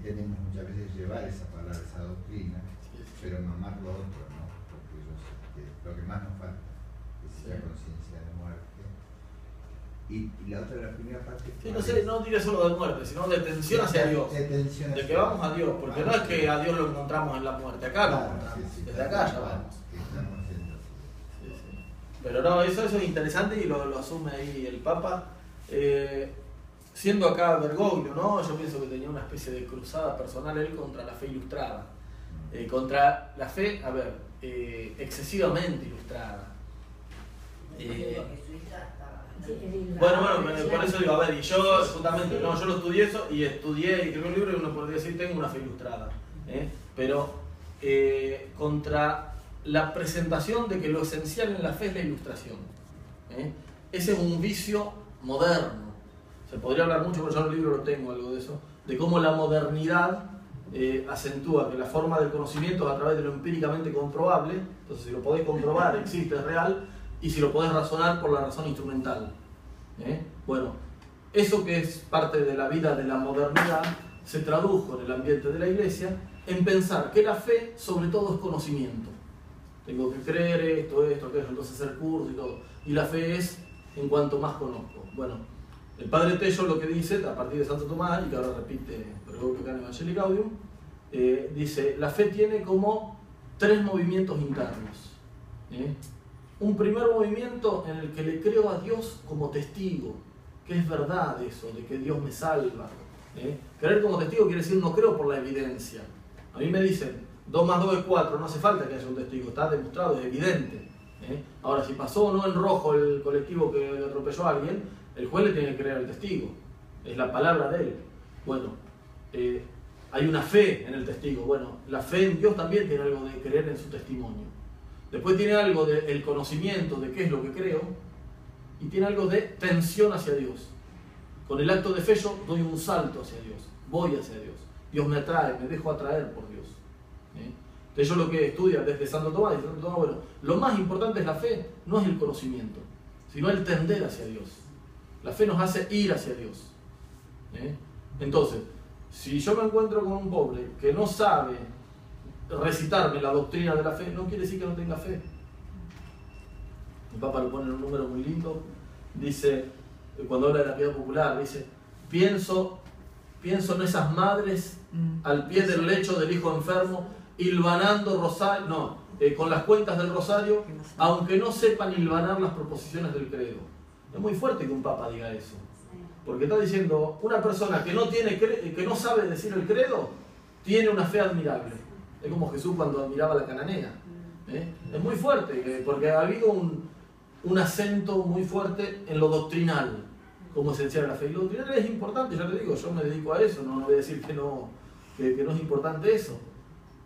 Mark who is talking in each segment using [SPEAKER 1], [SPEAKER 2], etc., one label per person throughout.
[SPEAKER 1] tenemos muchas veces llevar esa palabra, esa doctrina, pero mamar lo otro, ¿no? Porque lo que más nos falta es la conciencia de muerte. Y la otra, la primera parte...
[SPEAKER 2] Sí, no sé, no diría solo de muerte, sino de tensión hacia Dios. De que vamos a Dios, porque no es que a Dios lo encontramos en la muerte, acá lo encontramos, desde acá ya vamos. Pero no, eso es interesante y lo asume ahí el Papa. Siendo acá Bergoglio, ¿no? Yo pienso que tenía una especie de cruzada personal él contra la fe ilustrada. Contra la fe, a ver, excesivamente ilustrada. Bueno, por eso digo, a ver, y yo justamente, no, yo lo estudié eso y estudié y escribí un libro y uno podría decir, tengo una fe ilustrada. Pero contra la presentación de que lo esencial en la fe es la ilustración. Ese es un vicio moderno. Se podría hablar mucho, pero yo en el libro lo tengo, algo de eso, de cómo la modernidad acentúa que la forma del conocimiento es a través de lo empíricamente comprobable. Entonces, si lo podés comprobar, existe, es real, y si lo podés razonar por la razón instrumental. Bueno, eso que es parte de la vida de la modernidad se tradujo en el ambiente de la Iglesia en pensar que la fe sobre todo es conocimiento. Tengo que creer esto, aquello, entonces hacer curso y todo. Y la fe es en cuanto más conozco. Bueno, el Padre Tello lo que dice, a partir de Santo Tomás, y que ahora repite Bergoglio acá en Evangelii Gaudium, dice, la fe tiene como 3 movimientos internos. Un primer movimiento en el que le creo a Dios como testigo, que es verdad eso, de que Dios me salva. Creer como testigo quiere decir no creo por la evidencia. A mí me dicen, 2 más 2 es 4, no hace falta que haya un testigo, está demostrado, es evidente. Ahora, si pasó o no en rojo el colectivo que atropelló a alguien, el juez le tiene que creer al testigo, es la palabra de él. Bueno, hay una fe en el testigo. Bueno, la fe en Dios también tiene algo de creer en su testimonio. Después tiene algo del conocimiento de qué es lo que creo y tiene algo de tensión hacia Dios. Con el acto de fe yo doy un salto hacia Dios, voy hacia Dios. Dios me atrae, me dejo atraer por Dios. Entonces yo lo que estudio desde Santo Tomás, bueno, lo más importante es la fe, no es el conocimiento, sino el tender hacia Dios. La fe nos hace ir hacia Dios. Entonces, si yo me encuentro con un pobre que no sabe recitarme la doctrina de la fe, no quiere decir que no tenga fe. El Papa lo pone en un número muy lindo, dice, cuando habla de la piedad popular, dice, pienso en esas madres al pie del lecho del hijo enfermo, hilvanando rosario, con las cuentas del rosario, aunque no sepan hilvanar las proposiciones del credo. Es muy fuerte que un Papa diga eso, porque está diciendo, una persona que no sabe decir el credo, tiene una fe admirable. Es como Jesús cuando admiraba a la cananea. Es muy fuerte, porque ha habido un acento muy fuerte en lo doctrinal, como esencial de la fe. Y lo doctrinal es importante, ya te digo, yo me dedico a eso, no voy a decir que no es importante eso.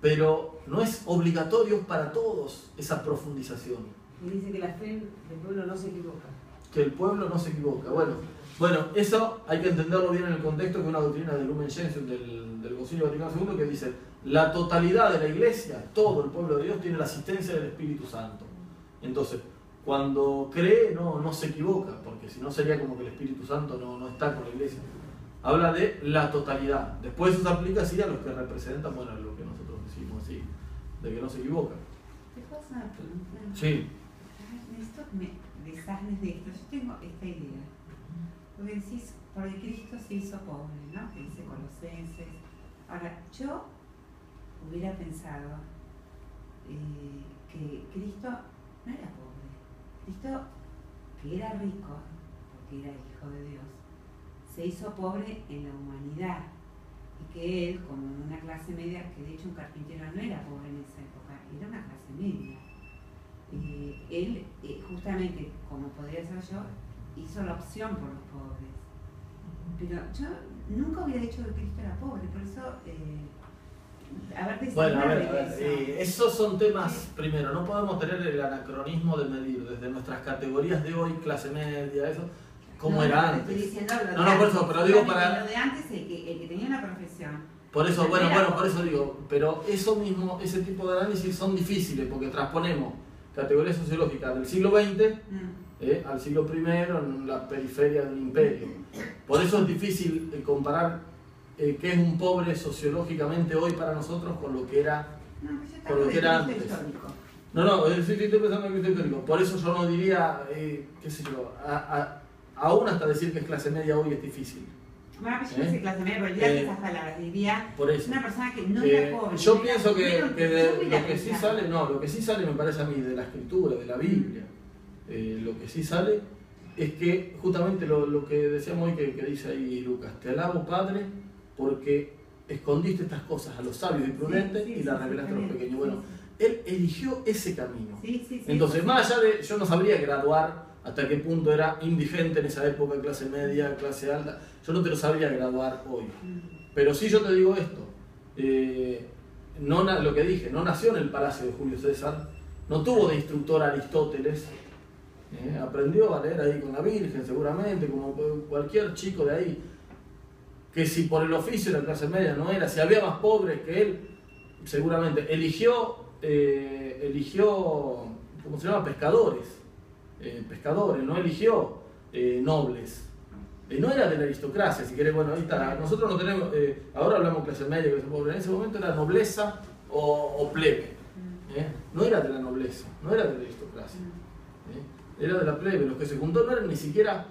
[SPEAKER 2] Pero no es obligatorio para todos esa profundización.
[SPEAKER 3] Y dice que la fe del pueblo no se equivoca.
[SPEAKER 2] Que el pueblo no se equivoca. Bueno, eso hay que entenderlo bien en el contexto que una doctrina del Lumen Gentium del Concilio Vaticano II que dice la totalidad de la Iglesia, todo el pueblo de Dios tiene la asistencia del Espíritu Santo. Entonces, cuando cree no se equivoca, porque si no sería como que el Espíritu Santo no está con la Iglesia. Habla de la totalidad. Después eso se aplica así a los que representan, bueno, lo que nosotros decimos así, de que no se equivoca.
[SPEAKER 4] ¿Te puedo hacer una pregunta?
[SPEAKER 2] Sí.
[SPEAKER 4] Necesito que me desarmes de esto. Yo tengo esta idea. Porque decís, porque Cristo se hizo pobre, ¿no? Que dice Colosenses. Ahora, yo hubiera pensado que Cristo no era pobre. Cristo, que era rico, porque era hijo de Dios, se hizo pobre en la humanidad. Y que él, como en una clase media, que de hecho un carpintero no era pobre en esa época, era una clase media. Él, justamente, como podría ser yo, hizo la opción por los pobres. Pero yo nunca hubiera dicho que Cristo era pobre, por eso...
[SPEAKER 2] Bueno, a ver, esos son temas, primero, no podemos tener el anacronismo de medir desde nuestras categorías de hoy, clase media, eso, como era antes. Por eso, pero digo para...
[SPEAKER 4] Lo de antes, el que tenía una profesión.
[SPEAKER 2] Por eso, por eso digo, pero eso mismo, ese tipo de análisis son difíciles, porque transponemos categorías sociológicas del siglo XX al siglo I en la periferia del imperio. Por eso es difícil comparar qué es un pobre sociológicamente hoy para nosotros con lo que era, con lo que era antes. No, estoy pensando en Cristo histórico. Por eso yo no diría, qué sé yo, aún hasta decir que es clase media hoy es difícil.
[SPEAKER 4] Bueno, yo no sé clase media, pero diría esas palabras, diría
[SPEAKER 2] por eso.
[SPEAKER 4] Una persona que no era pobre.
[SPEAKER 2] Yo pienso que lo que sí sale, lo que sí sale me parece a mí de la escritura, de la Biblia, lo que sí sale es que justamente lo que decíamos hoy que dice ahí Lucas, te alabo Padre porque escondiste estas cosas a los sabios y prudentes y las revelaste a los pequeños. Bueno, él eligió ese camino. Entonces, más allá de, yo no sabría graduar hasta qué punto era indigente en esa época, clase media, clase alta, yo no te lo sabría graduar hoy. Pero sí yo te digo esto, lo que dije, no nació en el palacio de Julio César, no tuvo de instructor a Aristóteles, aprendió a leer ahí con la Virgen seguramente, como cualquier chico de ahí, que si por el oficio de la clase media no era, si había más pobres que él, seguramente eligió, ¿cómo se llama? Pescadores, no eligió nobles. No era de la aristocracia, si querés, bueno, ahí está. Nosotros no tenemos, ahora hablamos clase media, clase pobre, en ese momento era nobleza o plebe. No era de la nobleza, no era de la aristocracia. Era de la plebe. Los que se juntó no eran ni siquiera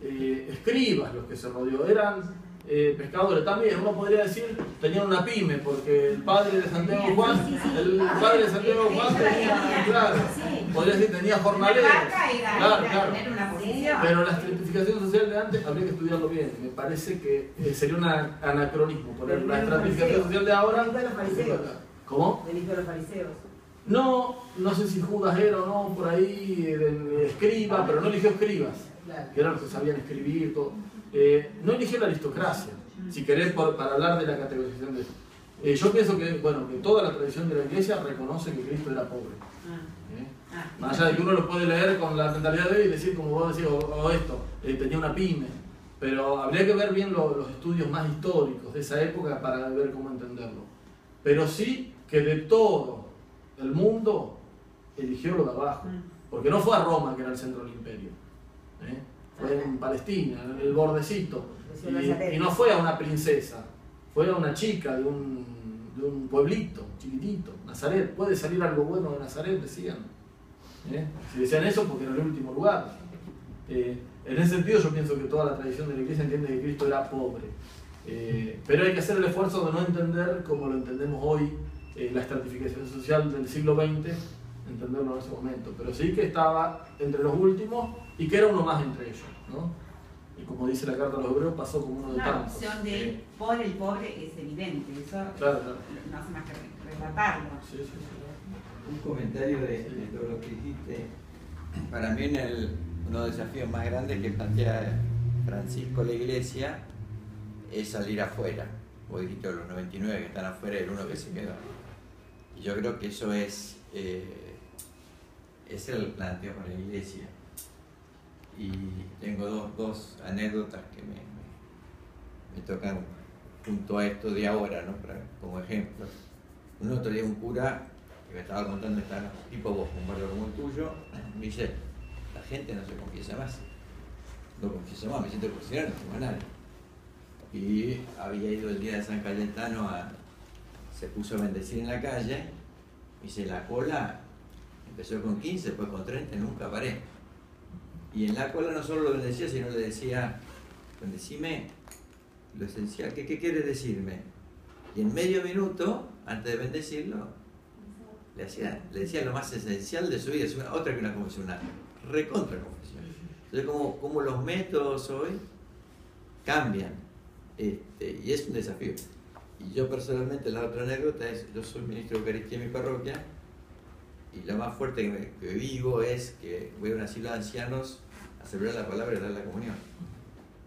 [SPEAKER 2] escribas los que se rodeó, eran pescadores también. Uno podría decir, tenían una pyme, porque el padre de Santiago Juan, tenía, claro, podría decir, tenía jornaleros. Claro. Pero la estratificación social de antes habría que estudiarlo bien. Me parece que sería un anacronismo poner la estratificación social de ahora. ¿Cómo?
[SPEAKER 3] Del hijo de los fariseos.
[SPEAKER 2] No sé si Judas era o no, por ahí, escriba, pero no eligió escribas, que eran los que sabían escribir, todo. No eligió la aristocracia, si querés, para hablar de la categorización de eso. Yo pienso que toda la tradición de la Iglesia reconoce que Cristo era pobre. Más allá de que uno lo puede leer con la mentalidad de hoy y decir, como vos decís, tenía una pyme. Pero habría que ver bien los estudios más históricos de esa época para ver cómo entenderlo. Pero sí que de todo el mundo eligió lo de abajo. Porque no fue a Roma, que era el centro del imperio. Fue en Palestina, en el bordecito. Y no fue a una princesa, fue a una chica de un pueblito chiquitito, Nazaret. Puede salir algo bueno de Nazaret, decían. Si decían eso, porque era el último lugar. En ese sentido, yo pienso que toda la tradición de la Iglesia entiende que Cristo era pobre. Pero hay que hacer el esfuerzo de no entender como lo entendemos hoy, la estratificación social del siglo XX, entenderlo en ese momento. Pero sí que estaba entre los últimos y que era uno más entre ellos, ¿no? Y como dice la carta a los hebreos, pasó como uno de tantos.
[SPEAKER 4] La opción de por el pobre es evidente, eso
[SPEAKER 2] claro.
[SPEAKER 4] No hace más que relatarlo.
[SPEAKER 2] Sí.
[SPEAKER 5] Un comentario de todo lo que dijiste. Para mí uno de los desafíos más grandes que plantea Francisco a la Iglesia es salir afuera. Vos dijiste los 99 que están afuera y el uno que se quedó. Y yo creo que eso es el planteo para la Iglesia. Y tengo dos anécdotas que me tocan junto a esto de ahora, ¿no? Como ejemplo. Un otro día un cura que me estaba contando, tipo vos, un barrio como el tuyo, me dice, la gente no se confiesa más. No confiesa más, me siento cuestionar, no tengo a nadie. Y había ido el día de San Cayetano, se puso a bendecir en la calle, me dice, la cola empezó con 15, después con 30, nunca paré. Y en la cola no solo lo bendecía, sino le decía, bendecime lo esencial, ¿qué quieres decirme? Y en medio minuto, antes de bendecirlo, le decía lo más esencial de su vida, es otra que una confesión, una recontra confesión. Entonces, como los métodos hoy cambian, y es un desafío. Y yo personalmente, la otra anécdota es, yo soy ministro de Eucaristía en mi parroquia, y lo más fuerte que vivo es que voy a un asilo de ancianos a celebrar la palabra y dar la comunión.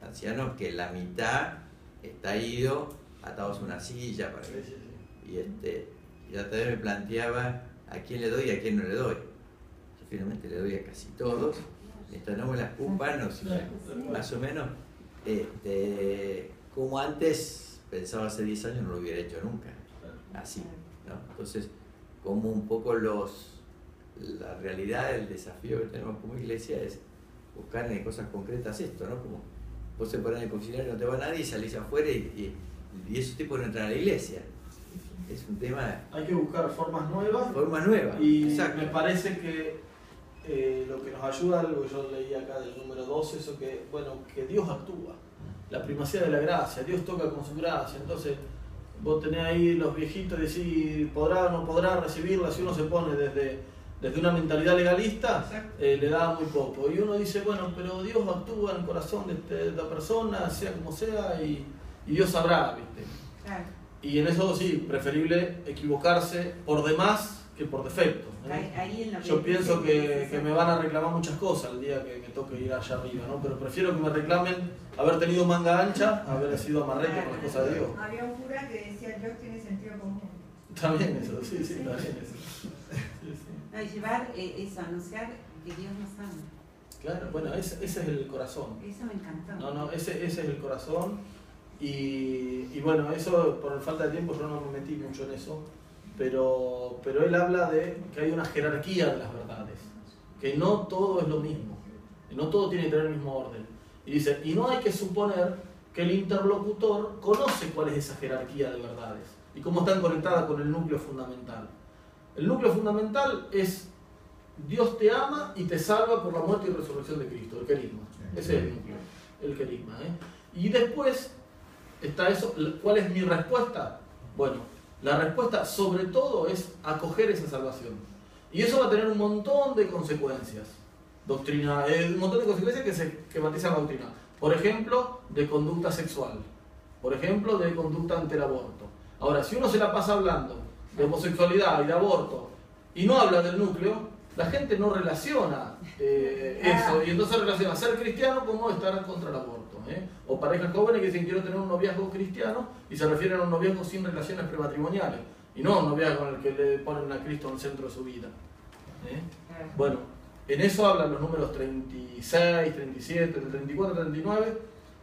[SPEAKER 5] Ancianos que la mitad está ido, atados a una silla, para que, y la vez me planteaba a quién le doy y a quién no le doy. Yo finalmente le doy a casi todos, mientras no me las ocupan, más o menos, como antes pensaba hace 10 años no lo hubiera hecho nunca, así, ¿no? Entonces, como un poco la realidad, el desafío que tenemos como iglesia es buscar en cosas concretas esto, ¿no? Como vos te pones en el confesionario, no te va nadie y salís afuera y Y esos tipos no entran a la iglesia. Es un tema.
[SPEAKER 2] Hay que buscar formas nuevas.
[SPEAKER 5] Formas nuevas.
[SPEAKER 2] Y
[SPEAKER 5] exacto.
[SPEAKER 2] me parece que lo que nos ayuda, algo que yo leí acá del número 12, eso que, bueno, que Dios actúa. La primacía de la gracia, Dios toca con su gracia. Entonces, vos tenés ahí los viejitos y decís, podrá o no podrá recibirla. Si uno se pone desde una mentalidad legalista, le da muy poco. Y uno dice, bueno, pero Dios actúa en el corazón de esta persona, sea como sea, y Dios sabrá, ¿viste?
[SPEAKER 4] Claro.
[SPEAKER 2] Y en eso sí, preferible equivocarse por demás que por defecto.
[SPEAKER 4] Ahí en
[SPEAKER 2] Yo pienso que me van a reclamar muchas cosas el día que me toque ir allá arriba, ¿no? Pero prefiero que me reclamen haber tenido manga ancha, haber sido amarrete con las cosas de Dios.
[SPEAKER 6] Había un cura que decía, Dios tiene sentido común.
[SPEAKER 2] También eso, sí, también eso. Sí.
[SPEAKER 4] No, y llevar eso, anunciar que Dios nos ama.
[SPEAKER 2] Claro, bueno, ese es el corazón.
[SPEAKER 4] Eso me encantó.
[SPEAKER 2] No, ese es el corazón. Y bueno, eso por falta de tiempo yo no me metí mucho en eso. Pero él habla de que hay una jerarquía de las verdades, que no todo es lo mismo, y no todo tiene que tener el mismo orden. Y dice, y no hay que suponer que el interlocutor conoce cuál es esa jerarquía de verdades y cómo están conectadas con el núcleo fundamental. El núcleo fundamental es Dios te ama y te salva por la muerte y resurrección de Cristo, el querisma. Ese es el núcleo, el querisma. Y después está eso. ¿Cuál es mi respuesta? Bueno, la respuesta sobre todo es acoger esa salvación. Y eso va a tener un montón de consecuencias. Doctrina, un montón de consecuencias que matizan la doctrina. Por ejemplo, de conducta sexual. Por ejemplo, de conducta ante el aborto. Ahora, si uno se la pasa hablando de homosexualidad y de aborto y no habla del núcleo, la gente no relaciona eso. Y entonces relaciona ser cristiano como estar contra el aborto. O parejas jóvenes que dicen quiero tener un noviazgo cristiano y se refieren a un noviazgo sin relaciones prematrimoniales y no un noviazgo en el que le ponen a Cristo en el centro de su vida. Bueno, en eso hablan los números 36, 37, 34, 39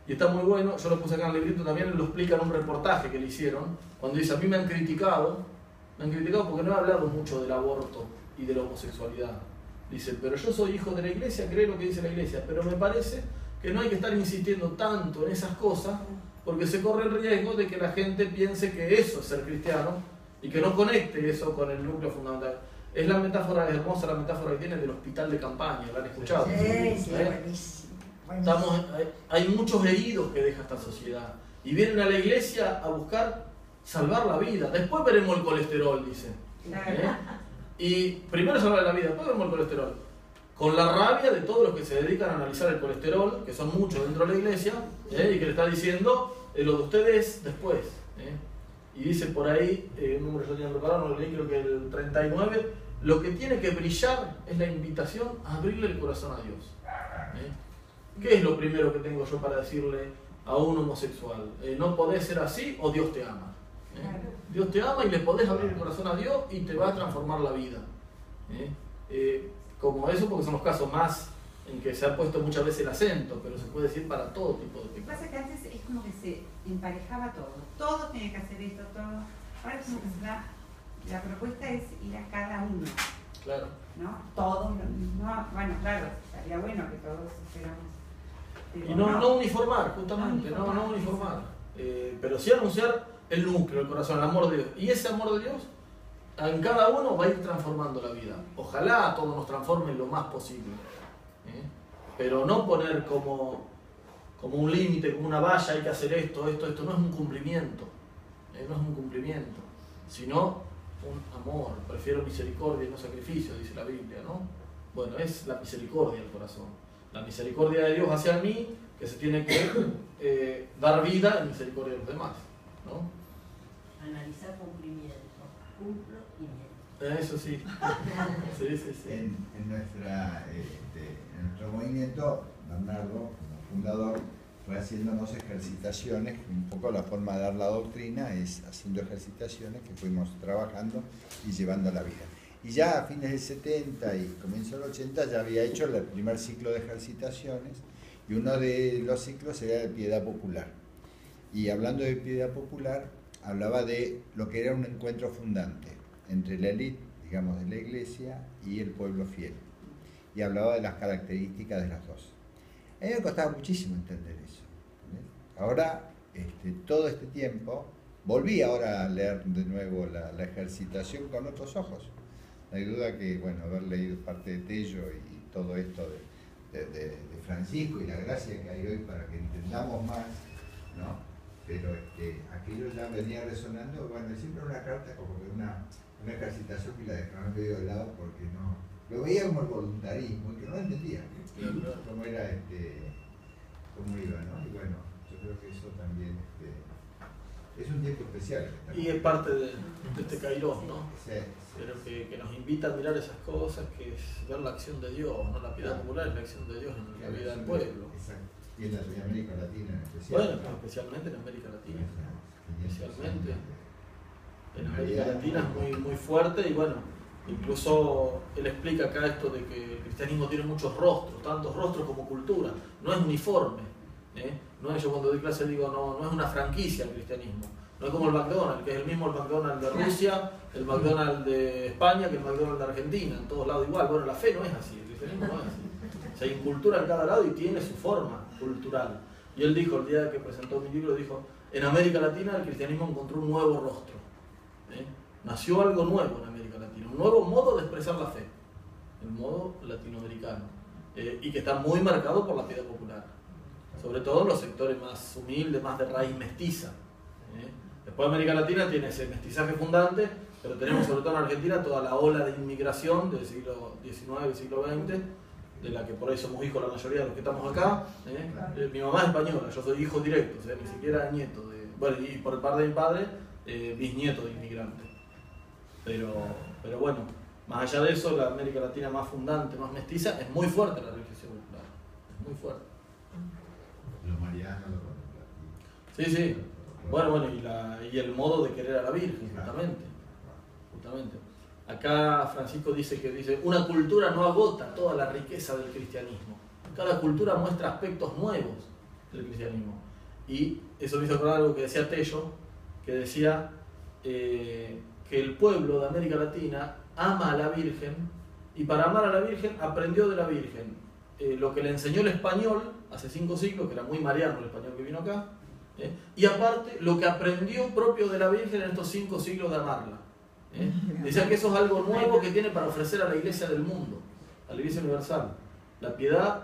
[SPEAKER 2] y está muy bueno. Yo lo puse acá en el librito también, lo explica en un reportaje que le hicieron cuando dice, a mí me han criticado porque no he hablado mucho del aborto y de la homosexualidad. Dice, pero yo soy hijo de la iglesia, creo lo que dice la iglesia, pero me parece que no hay que estar insistiendo tanto en esas cosas porque se corre el riesgo de que la gente piense que eso es ser cristiano y que no conecte eso con el núcleo fundamental. Es la metáfora, es hermosa la metáfora que tiene del hospital de campaña, ¿la han escuchado?
[SPEAKER 6] Sí, buenísimo.
[SPEAKER 2] Hay muchos heridos que deja esta sociedad y vienen a la iglesia a buscar salvar la vida. Después veremos el colesterol, dice. Y primero salvar la vida, después veremos el colesterol. Con la rabia de todos los que se dedican a analizar el colesterol, que son muchos dentro de la iglesia, y que le está diciendo lo de ustedes después. Y dice por ahí, un número que yo tenía preparado, no lo leí, creo que el 39, lo que tiene que brillar es la invitación a abrirle el corazón a Dios. ¿Qué es lo primero que tengo yo para decirle a un homosexual? No podés ser así o Dios te ama. Dios te ama y le podés abrir el corazón a Dios y te va a transformar la vida. Como eso, porque son los casos más en que se ha puesto muchas veces el acento, pero se puede decir para todo tipo de
[SPEAKER 4] Lo que
[SPEAKER 2] pecados.
[SPEAKER 4] pasa es que antes es como que se emparejaba todo. Todo tiene que hacer esto, todo. Ahora es como que se da. La propuesta es ir a cada uno.
[SPEAKER 2] Claro.
[SPEAKER 4] ¿No? Todos lo mismo. Bueno, claro, estaría bueno que todos fuéramos.
[SPEAKER 2] Y no uniformar, justamente, no uniformar. Pero sí anunciar el núcleo, el corazón, el amor de Dios. Y ese amor de Dios en cada uno va a ir transformando la vida. Ojalá todos nos transformen lo más posible. Pero no poner como un límite, como una valla, hay que hacer esto no es un cumplimiento. No es un cumplimiento, sino un amor. Prefiero misericordia y no sacrificio, dice la Biblia, ¿no? Bueno, es la misericordia del corazón. La misericordia de Dios hacia mí, que se tiene que dar vida en misericordia de los demás, ¿no?
[SPEAKER 7] Analizar cumplimiento. Cumplo y miento.
[SPEAKER 2] Eso sí. Sí.
[SPEAKER 1] En nuestro movimiento, Bernardo, como fundador, fue haciéndonos ejercitaciones, un poco la forma de dar la doctrina es haciendo ejercitaciones que fuimos trabajando y llevando a la vida. Y ya a fines del 70 y comienzo del 80 ya había hecho el primer ciclo de ejercitaciones y uno de los ciclos era de piedad popular. Y hablando de piedad popular, hablaba de lo que era un encuentro fundante entre la élite, digamos, de la iglesia y el pueblo fiel. Y hablaba de las características de las dos. A mí me costaba muchísimo entender eso. Ahora todo este tiempo, volví ahora a leer de nuevo la ejercitación con otros ojos. No hay duda que, bueno, haber leído parte de Tello y todo esto de Francisco y la gracia que hay hoy para que entendamos más, ¿no? Pero aquello ya venía resonando, bueno, siempre una carta como que una ejercitación que la dejaba medio de lado porque no, lo veía como el voluntarismo y que no entendía cómo era cómo iba, ¿no? Y bueno, yo creo que eso también es un tiempo especial.
[SPEAKER 2] Y es parte de este Kairos, ¿no?
[SPEAKER 1] Sí.
[SPEAKER 2] Pero que nos invita a mirar esas cosas, que es ver la acción de Dios, ¿no? La piedad popular es la acción de Dios en la vida del pueblo.
[SPEAKER 1] Exacto. Y en América Latina en especial.
[SPEAKER 2] Bueno, especialmente en América Latina. Especialmente en América Latina es muy, muy fuerte y bueno, incluso él explica acá esto de que el cristianismo tiene muchos rostros, tantos rostros como cultura, no es uniforme. No es, yo cuando doy clase digo, no es una franquicia el cristianismo, no es como el McDonald's, que es el mismo el McDonald's de Rusia, el McDonald's de España que el McDonald's de Argentina, en todos lados igual. Bueno, la fe no es así, el cristianismo no es así. O sea, hay cultura en cada lado y tiene su forma cultural. Y él dijo, el día que presentó mi libro, dijo, en América Latina el cristianismo encontró un nuevo rostro. Nació algo nuevo en América Latina, un nuevo modo de expresar la fe, el modo latinoamericano, y que está muy marcado por la piedad popular, sobre todo en los sectores más humildes, más de raíz mestiza. Después América Latina tiene ese mestizaje fundante, pero tenemos sobre todo en Argentina toda la ola de inmigración del siglo XIX, siglo XX, de la que por ahí somos hijos la mayoría de los que estamos acá. Mi mamá es española, yo soy hijo directo, o sea, ni siquiera nieto bueno, y por el parte de mi padre, bisnieto de inmigrantes. Pero bueno, más allá de eso, la América Latina más fundante, más mestiza, es muy fuerte la religión popular, es muy fuerte.
[SPEAKER 1] Los marianos, los contemplativos.
[SPEAKER 2] Sí. Bueno, y el modo de querer a la Virgen, justamente. Acá Francisco dice, una cultura no agota toda la riqueza del cristianismo. Cada cultura muestra aspectos nuevos del cristianismo. Y eso me hizo acordar algo que decía Tello, que decía que el pueblo de América Latina ama a la Virgen y para amar a la Virgen aprendió de la Virgen lo que le enseñó el español hace 5 siglos, que era muy mariano el español que vino acá, y aparte lo que aprendió propio de la Virgen en estos 5 siglos de amarla. Decía que eso es algo nuevo que tiene para ofrecer a la Iglesia del mundo, a la Iglesia universal. La piedad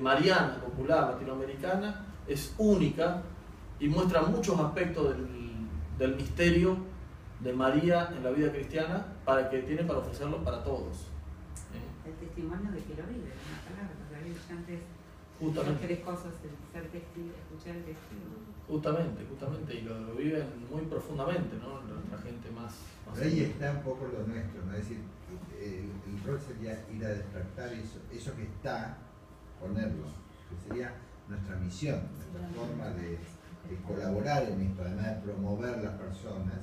[SPEAKER 2] mariana, popular, latinoamericana, es única y muestra muchos aspectos del misterio de María en la vida cristiana que tiene para ofrecerlo para todos.
[SPEAKER 4] El testimonio de que lo vive, una palabra, porque la Virgen antes
[SPEAKER 2] justamente
[SPEAKER 4] 3 cosas, el ser testigo, escuchar el testigo.
[SPEAKER 2] Justamente, y lo viven muy profundamente, ¿no? La gente más
[SPEAKER 1] ahí está un poco lo nuestro, ¿no? Es decir, el rol sería ir a despertar eso que está, ponerlo, que sería nuestra misión, nuestra forma de colaborar en esto, además de promover las personas,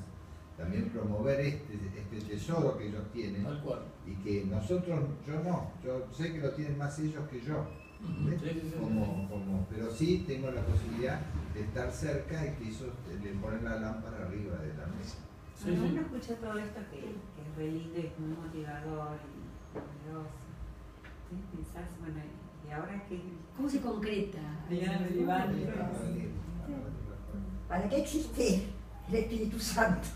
[SPEAKER 1] también promover este tesoro que ellos tienen.
[SPEAKER 2] Tal cual.
[SPEAKER 1] Y que nosotros, yo sé que lo tienen más ellos que yo.
[SPEAKER 2] Sí.
[SPEAKER 1] Pero sí tengo la posibilidad de estar cerca y que eso, de poner la lámpara arriba de la mesa.
[SPEAKER 4] Uno escucha todo esto que es re lindo y es muy motivador y poderoso. Pensás, bueno, ¿y ahora qué?
[SPEAKER 6] ¿Cómo se concreta? ¿Para qué existe el Espíritu Santo?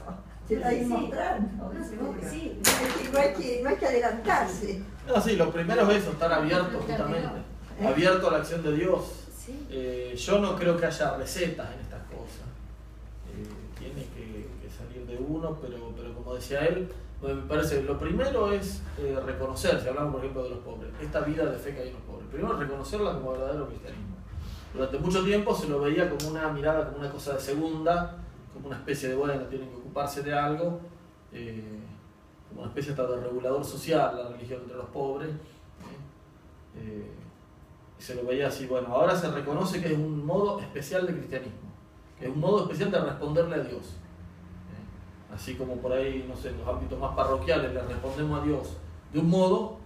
[SPEAKER 6] Se lo está mostrando. Sí. No hay que adelantarse.
[SPEAKER 2] No, sí, lo primero es eso, estar abierto justamente, abierto a la acción de Dios.
[SPEAKER 6] Sí.
[SPEAKER 2] Yo no creo que haya recetas en estas cosas. Tiene que salir de uno, pero como decía él, me parece que lo primero es reconocer, si hablamos por ejemplo de los pobres, esta vida de fe que hay en los pobres. Primero reconocerla como verdadero cristianismo. Durante mucho tiempo se lo veía como una mirada, como una cosa de segunda, como una especie de, bueno, tienen que ocuparse de algo, como una especie de regulador social, la religión entre los pobres. Y se lo veía así, bueno, ahora se reconoce que es un modo especial de cristianismo, que es un modo especial de responderle a Dios. Así como por ahí, no sé, en los ámbitos más parroquiales le respondemos a Dios de un modo,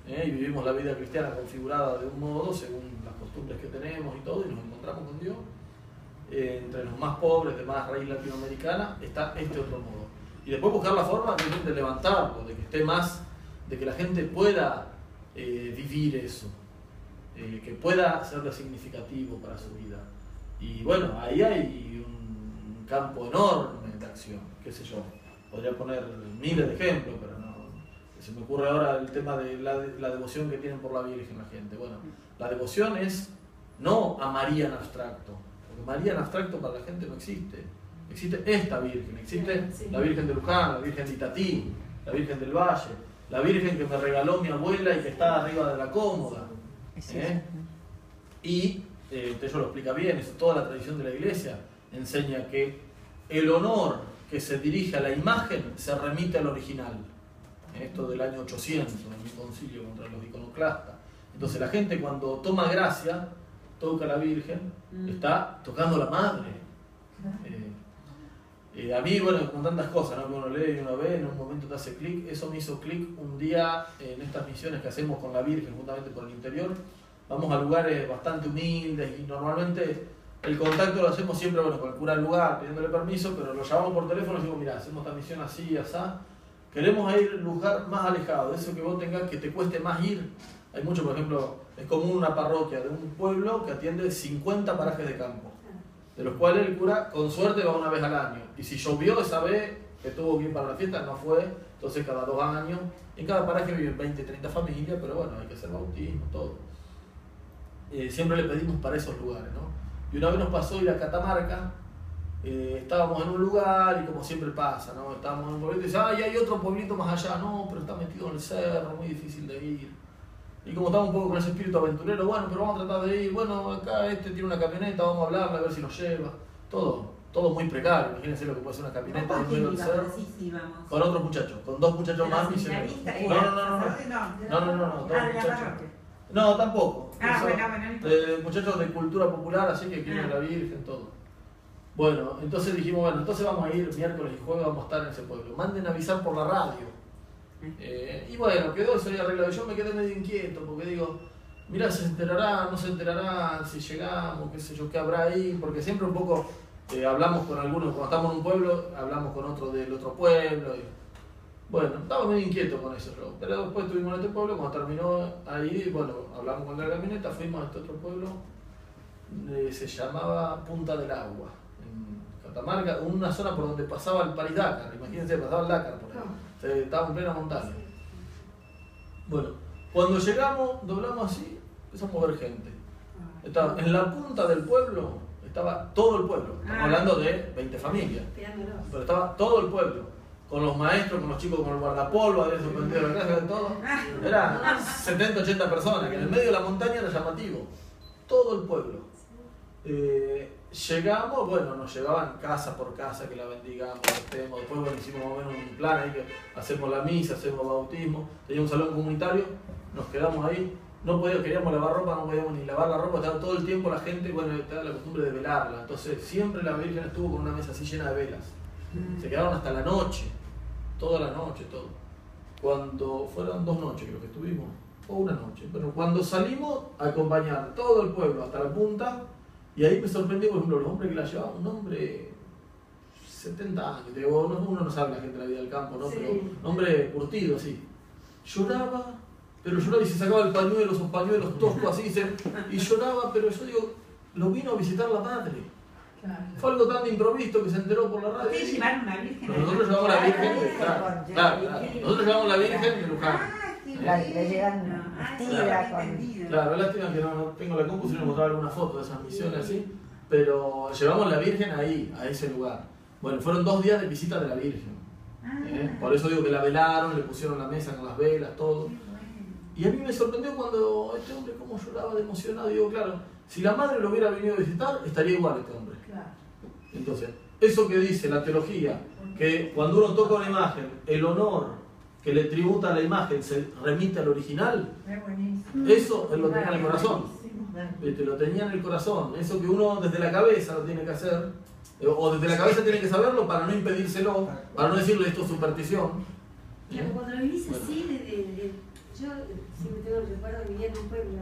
[SPEAKER 2] y vivimos la vida cristiana configurada de un modo, según las costumbres que tenemos y todo, y nos encontramos con Dios. Entre los más pobres, de más raíz latinoamericana, está este otro modo. Y después buscar la forma de levantarlo, de que esté más, de que la gente pueda vivir eso, que pueda serle significativo para su vida. Y bueno, ahí hay un campo enorme de acción, qué sé yo. Podría poner miles de ejemplos, pero no. Se me ocurre ahora el tema de la devoción que tienen por la Virgen la gente. Bueno, la devoción es no a María en abstracto, porque María en abstracto para la gente no existe. Existe esta Virgen, existe la Virgen de Luján, la Virgen de Itatí, la Virgen del Valle, la Virgen que me regaló mi abuela y que está arriba de la cómoda. Y ello lo explica bien, es toda la tradición de la Iglesia, enseña que el honor que se dirige a la imagen se remite al original. Esto del año 800, en el concilio contra los iconoclastas. Entonces la gente cuando toma gracia, toca a la Virgen, está tocando a la Madre. A mí, bueno, con tantas cosas, ¿no? Que uno lee y uno ve, en un momento te hace clic. Eso me hizo clic un día en estas misiones que hacemos con la Virgen, justamente por el interior. Vamos a lugares bastante humildes y normalmente el contacto lo hacemos siempre, bueno, con el cura del lugar, pidiéndole permiso, pero lo llamamos por teléfono y digo, mira, hacemos esta misión así, asá. Queremos ir a un lugar más alejado, de eso que vos tengas, que te cueste más ir. Hay mucho, por ejemplo, es común una parroquia de un pueblo que atiende 50 parajes de campo, de los cuales el cura con suerte va una vez al año. Y si llovió esa vez, que tuvo que ir para la fiesta, no fue, entonces cada 2 años. En cada paraje viven 20, 30 familias, pero bueno, hay que hacer bautismo, todo. Siempre le pedimos para esos lugares, ¿no? Y una vez nos pasó ir a Catamarca, estábamos en un lugar y como siempre pasa, ¿no? Estábamos en un pueblito y dice, y hay otro pueblito más allá, no, pero está metido en el cerro, muy difícil de ir. Y como estamos un poco con ese espíritu aventurero, bueno, pero vamos a tratar de ir, bueno, acá este tiene una camioneta, vamos a hablarle a ver si nos lleva. Todo muy precario, imagínense lo que puede ser una camioneta en medio del cerro. Con otros muchachos, con 2 muchachos más misioneros. No, 2 muchachos. No, tampoco. Muchachos de cultura popular, así que quieren a la Virgen, todo. Bueno, entonces dijimos, bueno, entonces vamos a ir miércoles y jueves, vamos a estar en ese pueblo. Manden avisar por la radio. Y bueno, quedó eso ahí arreglado. Yo me quedé medio inquieto porque digo, mirá, se enterarán, no se enterarán, si llegamos, qué sé yo, qué habrá ahí, porque siempre un poco hablamos con algunos, cuando estamos en un pueblo, hablamos con otro del otro pueblo. Y, bueno, estaba medio inquieto con eso yo, pero después estuvimos en este pueblo, cuando terminó ahí, bueno, hablamos con la camioneta, fuimos a este otro pueblo, se llamaba Punta del Agua, en Catamarca, una zona por donde pasaba el Paris-Dakar, imagínense, pasaba el Dakar por ahí, estaba en plena montaña. Bueno, cuando llegamos, doblamos así, empezamos a ver gente. Estaba en la punta del pueblo, estaba todo el pueblo, estamos hablando de 20 familias, pero estaba todo el pueblo. Con los maestros, con los chicos, con el guardapolvo, había suspendido la clase, de todo. Eran 70, 80 personas, que en el medio de la montaña era llamativo. Todo el pueblo. Llegamos, bueno, nos llevaban casa por casa, que la bendigamos, estemos. Después, bueno, hicimos más o menos un plan ahí, que hacemos la misa, hacemos bautismo. Teníamos un salón comunitario, nos quedamos ahí. No podíamos, queríamos lavar ropa, no podíamos ni lavar la ropa, estaba todo el tiempo la gente, bueno, estaba la costumbre de velarla. Entonces, siempre la Virgen estuvo con una mesa así llena de velas. Se quedaron hasta la noche, toda la noche, todo. Cuando fueron 2 noches creo que estuvimos, o una noche, pero cuando salimos a acompañar todo el pueblo hasta la punta, y ahí me sorprendió, por ejemplo, el hombre que la llevaba, un hombre 70 años, digo, uno no sabe la gente de la vida del campo, ¿no? Pero un hombre curtido, así. Lloraba, pero lloraba y se sacaba el pañuelo, esos pañuelos toscos así, y lloraba, pero yo digo, lo vino a visitar la madre. Fue algo tan de improviso que se enteró por la radio.
[SPEAKER 4] ¿Ustedes llevaron una Virgen?
[SPEAKER 2] Nosotros llevamos la Virgen de Luján. Claro. Nosotros llevamos la Virgen de Luján.
[SPEAKER 6] Le llegan vestida con...
[SPEAKER 2] Claro, lástima que no tengo la compu, si no mostrar alguna foto de esas misiones así. Pero llevamos la Virgen ahí, a ese lugar. Bueno, fueron 2 días de visita de la Virgen. Por eso digo que la velaron, le pusieron la mesa con las velas, todo. Y a mí me sorprendió cuando este hombre cómo lloraba de emocionado. Digo, claro, si la madre lo hubiera venido a visitar, estaría igual este hombre. Entonces, eso que dice la teología, que cuando uno toca una imagen, el honor que le tributa a la imagen se remite al original, eso él lo tenía en el corazón. Lo tenía en el corazón. Eso que uno desde la cabeza lo tiene que hacer, o desde la cabeza tiene que saberlo para no impedírselo, para no decirle esto es superstición.
[SPEAKER 3] Claro, cuando lo vivís así, yo siempre tengo el recuerdo de vivir en un pueblo